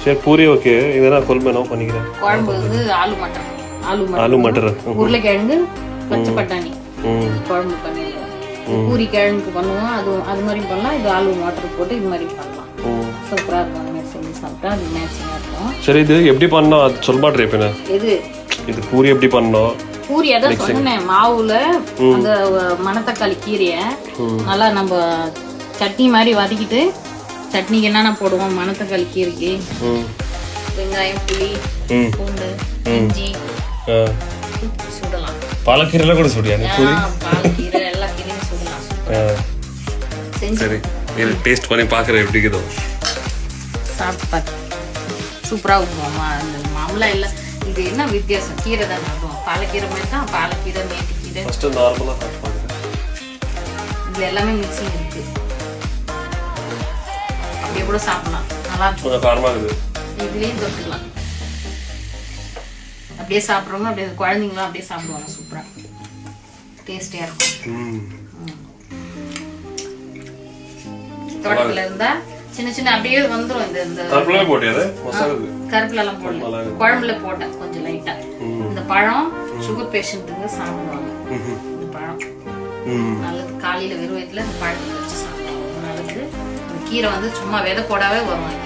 சரி பூரி ஓகே. இதெல்லாம் குழம்பு என்ன பண்ணிக்கிறேன்? குழம்பு வந்து ஆலு மட்டர் உருளைக்கிழங்கு பச்சை பட்டாணி குழம்பு பண்ணிடுவோம். பூரி கிழங்கு பண்ணுவோம், அது மாதிரி பண்ணலாம். இது ஆலு மட்டர் போட்டு இது மாதிரி பண்ணலாம். சூப்பராக இருக்கும். அந்த மாதிரி செஞ்சு சாப்பிட்டா அது மேட்சிங்காக இருக்கும். சரி இது எப்படி பண்ணோம் அது சொல்ல மாட்டேன். இது பூரி எப்படி பண்ணோம்? பூரி அதான் சொன்னேன், மாவுல அந்த மணத்தக்காளி கீரையை நல்லா நம்ம சட்னி மாதிரி வதக்கிட்டு, சட்னிக்கு என்னென்ன போடுவோம், மணத்தக்காளி கீரைக்கு வெங்காயம், புளி, பூண்டு, இஞ்சி சுடலாம். பாலக்கீரை கூட சுடியா? பாலக்கீரை எல்லா கீரையும் சுடலாம். சரி இது டேஸ்ட் பண்ணி பார்க்குறேன் எப்படி இருக்குதோ. சாப்பிட்டு பார்த்து சூப்பராக இருக்குமா. அந்த மாமலா இல்லை, இது என்ன வித்தியாசம்? கீரை தான் சாப்பிடுவோம். பாலக்கீரை மாதிரி தான். பாலக்கீரை, மேட்டுக்கீரை இது எல்லாமே மிக்சிங் இருக்கு. அப்படியே கூட சாப்பிடலாம், நல்லா இருக்கும். இதுலேயும் தொட்டுக்கலாம். அப்படியே சாப்பிட்றவங்க அப்படியே குழந்தைங்களாம் அப்படியே சாப்பிடுவாங்க. சூப்பராக டேஸ்டியாக இருக்கும். தோட்டத்தில் இருந்தால் சின்ன சின்ன அப்படியே வந்துடும். இந்த கருப்பில எல்லாம் போடல, குழம்புல போட்டேன் கொஞ்சம் லைட்டா. இந்த பழம் சுகர் பேஷண்ட்டுங்க சாப்பிடுவாங்க. இந்த பழம் நல்லது. காலையில வெறும் வயிற்றுல இந்த பழத்தை வச்சு சாப்பிடுவாங்க, நல்லது. இந்த கீரை வந்து சும்மா விதை போடாவே வரும்.